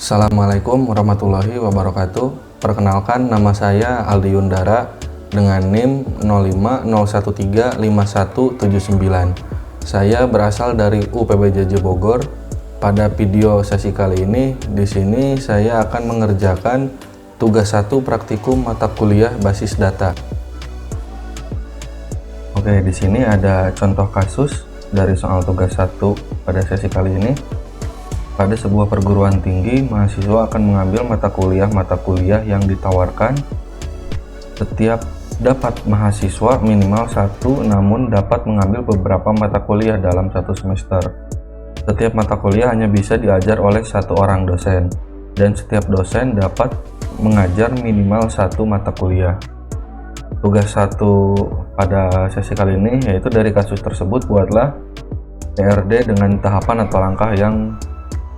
Assalamualaikum warahmatullahi wabarakatuh. Perkenalkan, nama saya Aldi Yundara dengan NIM 0501355179. Saya berasal dari UPBJJ Bogor. Pada video sesi kali ini, di sini saya akan mengerjakan tugas 1 praktikum mata kuliah basis data. Oke, di sini ada contoh kasus dari soal tugas 1 pada sesi kali ini. Pada sebuah perguruan tinggi, mahasiswa akan mengambil mata kuliah yang ditawarkan. Setiap dapat mahasiswa minimal 1, namun dapat mengambil beberapa mata kuliah dalam 1 semester. Setiap mata kuliah hanya bisa diajar oleh 1 orang dosen, dan setiap dosen dapat mengajar minimal 1 mata kuliah. Tugas 1 pada sesi kali ini yaitu dari kasus tersebut buatlah PRD dengan tahapan atau langkah yang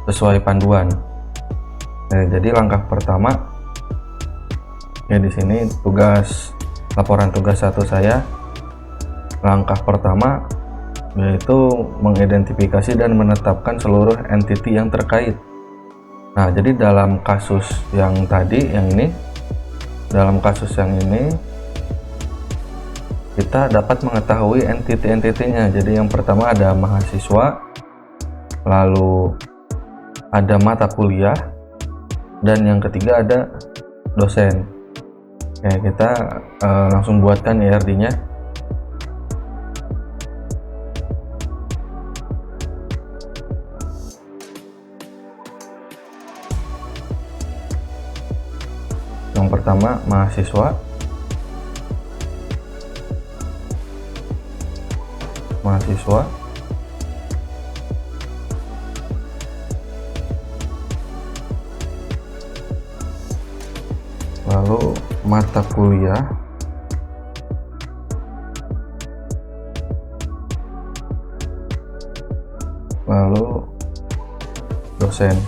sesuai panduan. Jadi langkah pertama di sini laporan tugas 1 saya. Langkah pertama yaitu mengidentifikasi dan menetapkan seluruh entiti yang terkait. Nah, jadi dalam kasus yang tadi, dalam kasus yang ini kita dapat mengetahui entiti-entitinya. Jadi yang pertama ada mahasiswa, lalu ada mata kuliah, dan yang ketiga ada dosen. Oke, kita langsung buatkan IRD-nya. Yang pertama mahasiswa, lalu mata kuliah, lalu dosen.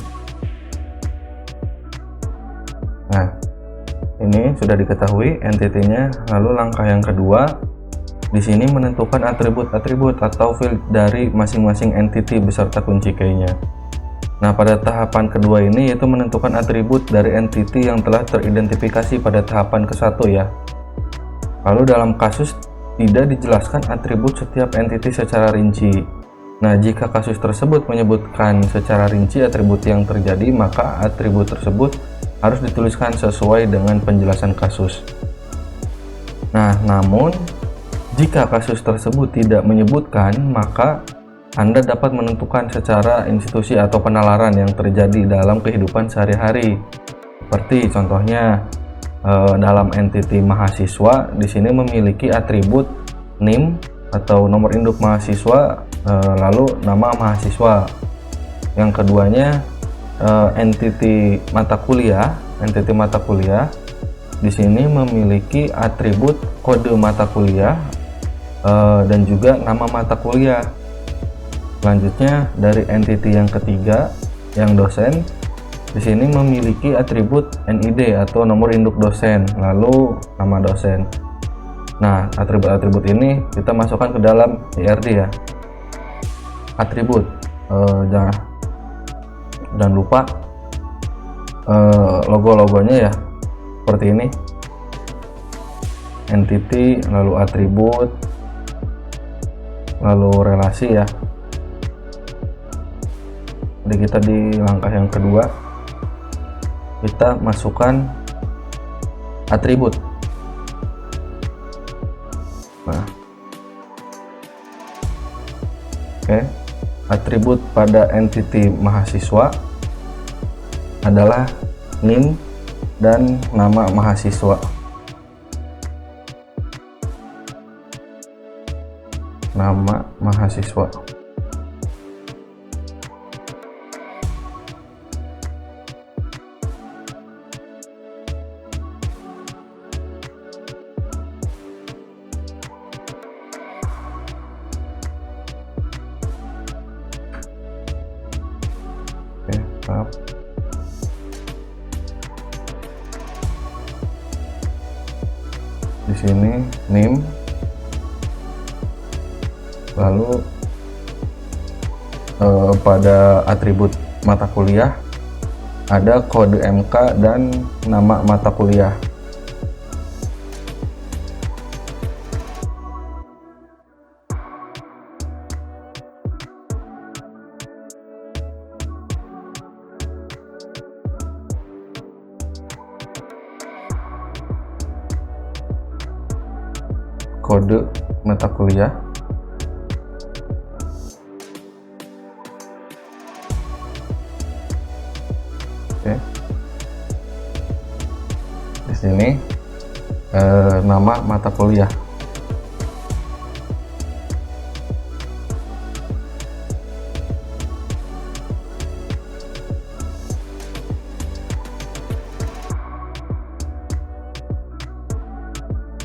Nah, ini sudah diketahui entitinya. Lalu langkah yang kedua, di sini menentukan atribut-atribut atau field dari masing-masing entiti beserta kunci key-nya. Nah, pada tahapan kedua ini yaitu menentukan atribut dari entiti yang telah teridentifikasi pada tahapan ke-1 ya. Lalu dalam kasus tidak dijelaskan atribut setiap entiti secara rinci. Nah, jika kasus tersebut menyebutkan secara rinci atribut yang terjadi, maka atribut tersebut harus dituliskan sesuai dengan penjelasan kasus. Nah, namun jika kasus tersebut tidak menyebutkan, maka Anda dapat menentukan secara institusi atau penalaran yang terjadi dalam kehidupan sehari-hari. Seperti contohnya dalam entiti mahasiswa, di sini memiliki atribut NIM atau nomor induk mahasiswa, lalu nama mahasiswa. Yang keduanya entiti mata kuliah, di sini memiliki atribut kode mata kuliah dan juga nama mata kuliah. Selanjutnya dari entiti yang ketiga, yang dosen, di sini memiliki atribut NID atau nomor induk dosen, lalu nama dosen. Nah, atribut-atribut ini kita masukkan ke dalam IRD ya. Atribut, jangan lupa logo-logonya ya, seperti ini. Entity, lalu atribut, lalu relasi ya. Jadi kita di langkah yang kedua, kita masukkan atribut. Nah, oke, atribut pada entiti mahasiswa adalah NIM dan nama mahasiswa. Nama mahasiswa. Oke, maaf. Di sini NIM, lalu pada atribut mata kuliah ada kode MK dan nama mata kuliah. Kode mata kuliah. Oke. Di sini nama mata kuliah.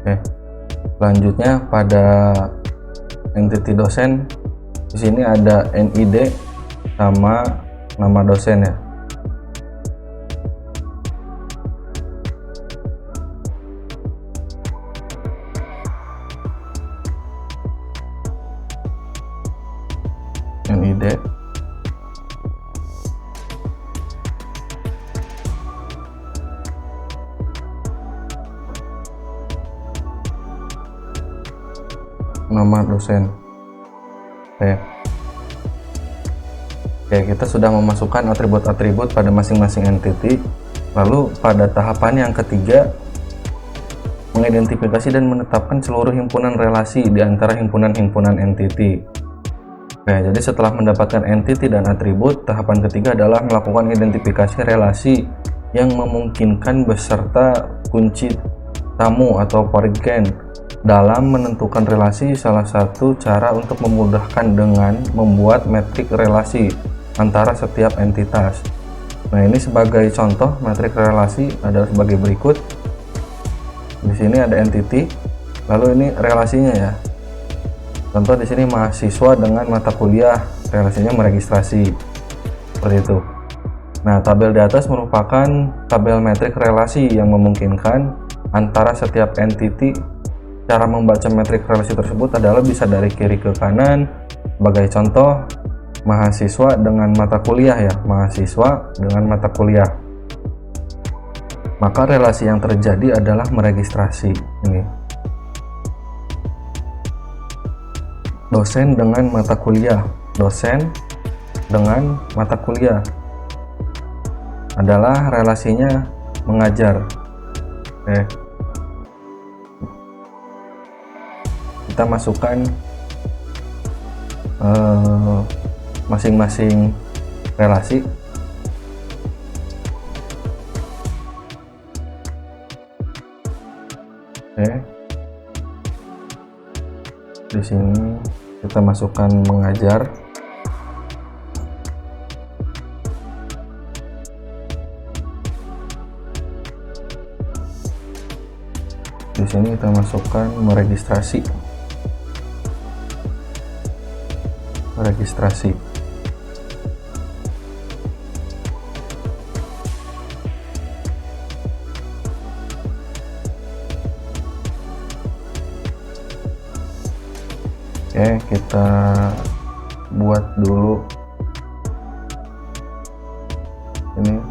Oke. Selanjutnya pada entity dosen, di sini ada NID sama nama dosen ya. NID. Nama dosen. Oke, kita sudah memasukkan atribut-atribut pada masing-masing entity. Lalu pada tahapan yang ketiga, mengidentifikasi dan menetapkan seluruh himpunan relasi di antara himpunan-himpunan entity. Oke, jadi setelah mendapatkan entity dan atribut, tahapan ketiga adalah melakukan identifikasi relasi yang memungkinkan beserta kunci tamu atau Porygen. Dalam menentukan relasi, salah satu cara untuk memudahkan dengan membuat metrik relasi antara setiap entitas. Nah, ini sebagai contoh metrik relasi adalah sebagai berikut. Di sini ada entity, lalu ini relasinya ya. Contoh di sini mahasiswa dengan mata kuliah, relasinya meregistrasi. Seperti itu. Nah, tabel di atas merupakan tabel metrik relasi yang memungkinkan antara setiap entity. Cara membaca metrik relasi tersebut adalah bisa dari kiri ke kanan. Sebagai contoh, mahasiswa dengan mata kuliah ya, mahasiswa dengan mata kuliah. Maka relasi yang terjadi adalah meregistrasi ini. Dosen dengan mata kuliah, dosen dengan mata kuliah adalah relasinya mengajar. Kita masukkan masing-masing relasi. Di sini kita masukkan mengajar. Di sini kita masukkan meregistrasi. Oke, kita buat dulu ini.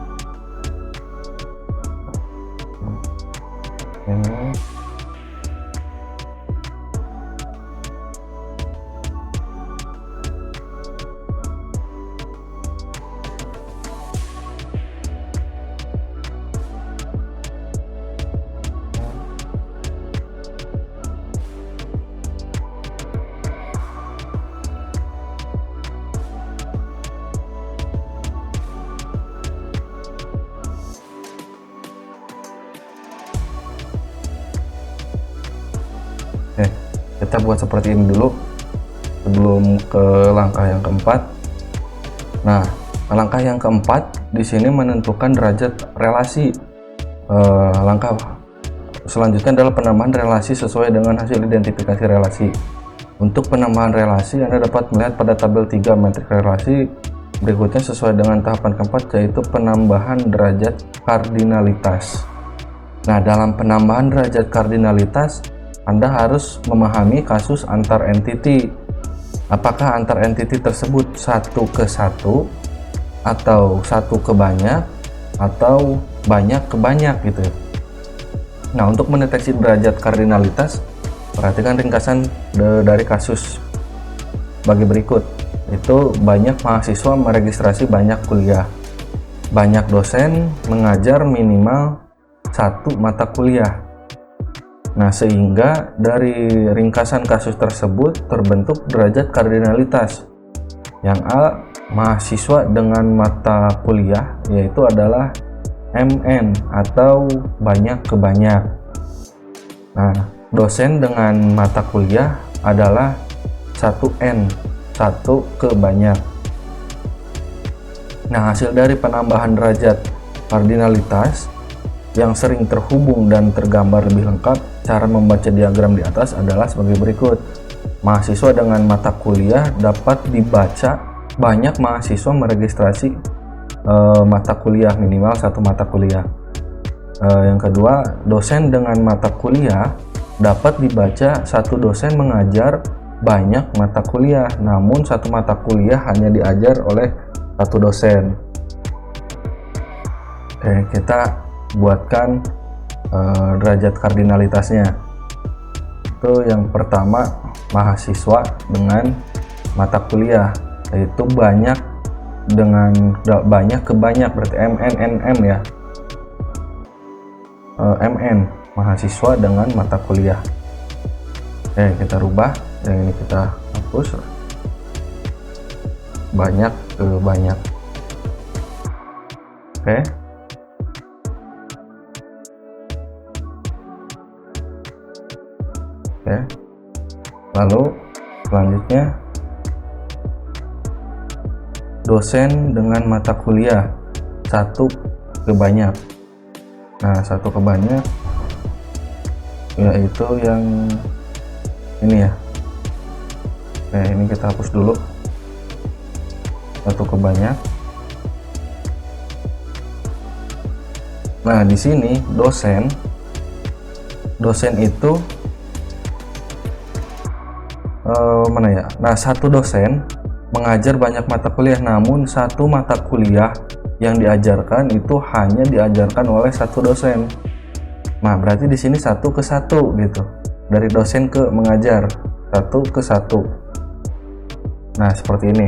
Kita buat seperti ini dulu sebelum ke langkah yang keempat. Nah, langkah yang keempat di sini menentukan derajat relasi. Langkah selanjutnya adalah penambahan relasi sesuai dengan hasil identifikasi relasi. Untuk penambahan relasi, Anda dapat melihat pada tabel 3 metrik relasi berikutnya sesuai dengan tahapan keempat, yaitu penambahan derajat kardinalitas. Nah, dalam penambahan derajat kardinalitas, Anda harus memahami kasus antar entity. Apakah antar entity tersebut satu ke satu atau satu ke banyak atau banyak ke banyak gitu ya. Nah, untuk mendeteksi derajat kardinalitas, perhatikan ringkasan dari kasus bagi berikut. Itu banyak mahasiswa meregistrasi banyak kuliah, banyak dosen mengajar minimal satu mata kuliah. Nah, sehingga dari ringkasan kasus tersebut terbentuk derajat kardinalitas. Yang A, mahasiswa dengan mata kuliah yaitu adalah MN atau banyak ke banyak. Nah, dosen dengan mata kuliah adalah 1N, satu ke banyak. Nah, hasil dari penambahan derajat kardinalitas yang sering terhubung dan tergambar lebih lengkap, cara membaca diagram di atas adalah sebagai berikut. Mahasiswa dengan mata kuliah dapat dibaca banyak mahasiswa meregistrasi mata kuliah, minimal satu mata kuliah. Yang kedua, dosen dengan mata kuliah dapat dibaca satu dosen mengajar banyak mata kuliah, namun satu mata kuliah hanya diajar oleh satu dosen. Oke, kita buatkan derajat kardinalitasnya. Itu yang pertama, mahasiswa dengan mata kuliah, yaitu banyak dengan banyak ke banyak, berarti MN ya. MN, mahasiswa dengan mata kuliah. Oke, kita rubah, yang ini kita hapus, banyak ke banyak. Oke, lalu selanjutnya dosen dengan mata kuliah satu ke banyak. Nah, satu ke banyak yaitu yang ini ya. Oke, ini kita hapus dulu, satu ke banyak. Nah, di sini dosen itu mana ya? Nah, satu dosen mengajar banyak mata kuliah, namun satu mata kuliah yang diajarkan itu hanya diajarkan oleh satu dosen. Nah, berarti di sini satu ke satu gitu, dari dosen ke mengajar, satu ke satu. Nah, seperti ini,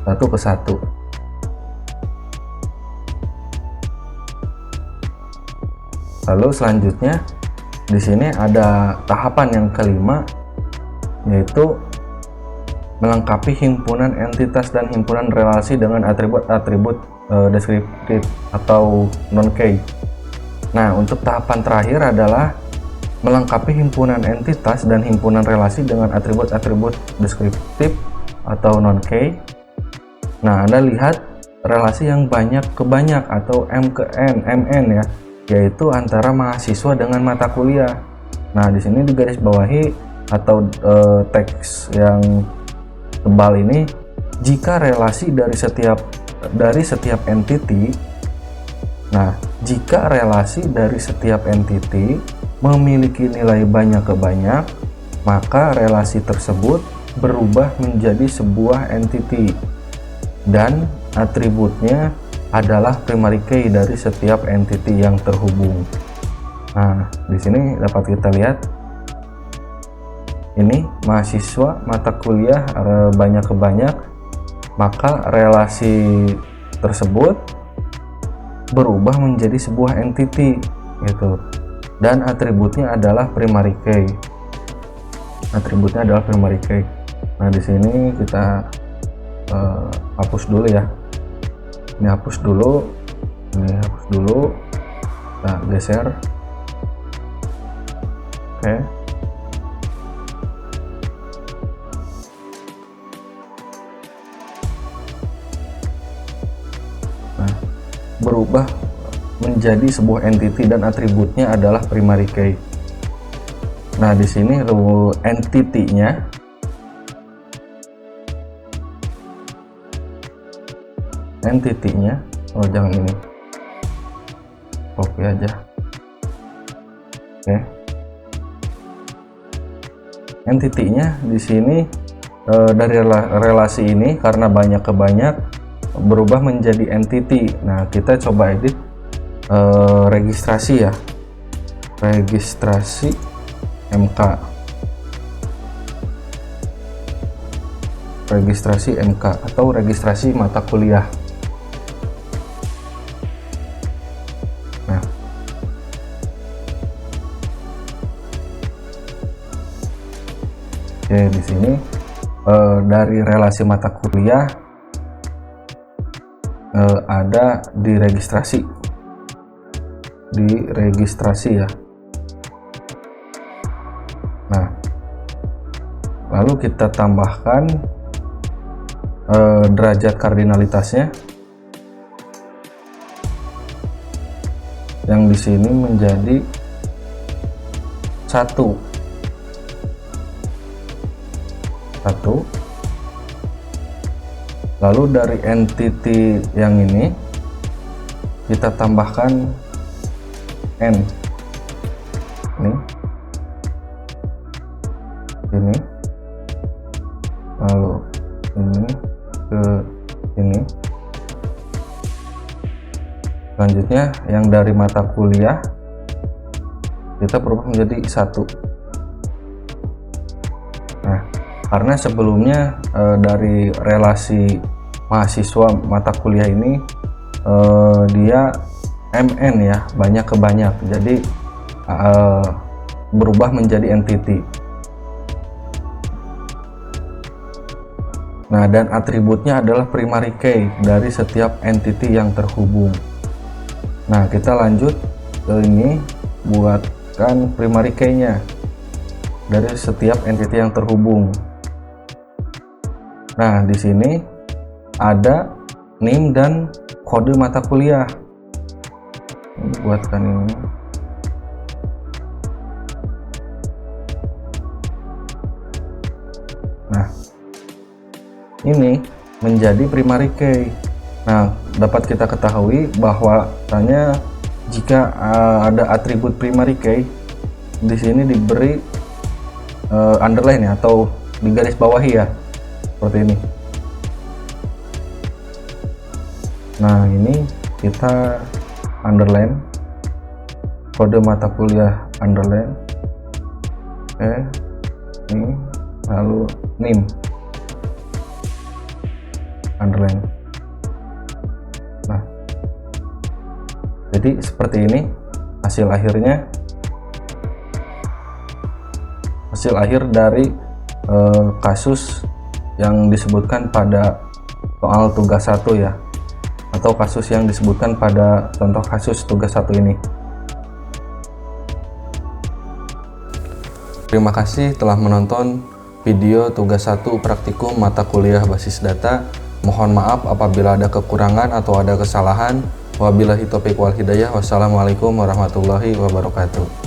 satu ke satu. Lalu selanjutnya di sini ada tahapan yang kelima, yaitu melengkapi himpunan entitas dan himpunan relasi dengan atribut-atribut deskriptif atau non-key. Nah, untuk tahapan terakhir adalah melengkapi himpunan entitas dan himpunan relasi dengan atribut-atribut deskriptif atau non-key. Nah, Anda lihat relasi yang banyak ke banyak atau M ke N, MN ya, yaitu antara mahasiswa dengan mata kuliah. Nah, di sini digarisbawahi atau teks yang tebal ini, jika relasi dari setiap entity. Nah, jika relasi dari setiap entity memiliki nilai banyak ke banyak, maka relasi tersebut berubah menjadi sebuah entity dan atributnya adalah primary key dari setiap entity yang terhubung. Nah, di sini dapat kita lihat ini mahasiswa mata kuliah banyak ke banyak, maka relasi tersebut berubah menjadi sebuah entity gitu, dan atributnya adalah primary key. Nah, di sini kita hapus dulu ya. Ini hapus dulu, kita geser. Oke. Nah, berubah menjadi sebuah entity dan atributnya adalah primary key. Nah, di sini entity-nya oh jangan ini, copy aja. Oke, entity-nya di sini dari relasi ini karena banyak ke banyak, berubah menjadi entity. Nah, kita coba edit registrasi ya, registrasi MK, registrasi MK atau registrasi mata kuliah. Nah, oke, di sini dari relasi mata kuliah ada di registrasi ya. Nah, lalu kita tambahkan derajat kardinalitasnya yang di sini menjadi 1. Lalu dari entity yang ini kita tambahkan N, ini lalu ini ke ini. Selanjutnya yang dari mata kuliah kita berubah menjadi 1. Nah, karena sebelumnya dari relasi mahasiswa mata kuliah ini dia MN ya, banyak ke banyak, jadi berubah menjadi entity. Nah, dan atributnya adalah primary key dari setiap entity yang terhubung. Nah, kita lanjut ke ini, buatkan primary key-nya dari setiap entity yang terhubung. Nah, di sini ada NIM dan kode mata kuliah. Buatkan ini. Nah, ini menjadi primary key. Nah, dapat kita ketahui bahwa tanya jika ada atribut primary key di sini diberi underline ya, atau digaris bawahi ya, seperti ini. Nah, ini kita underline kode mata kuliah underline, ini lalu NIM underline. Nah, jadi seperti ini hasil akhirnya, hasil akhir dari kasus yang disebutkan pada soal tugas 1 ya, atau kasus yang disebutkan pada contoh kasus tugas 1 ini. Terima kasih telah menonton video tugas 1 praktikum mata kuliah basis data. Mohon maaf apabila ada kekurangan atau ada kesalahan. Wabillahi taufiq wal hidayah. Wassalamualaikum warahmatullahi wabarakatuh.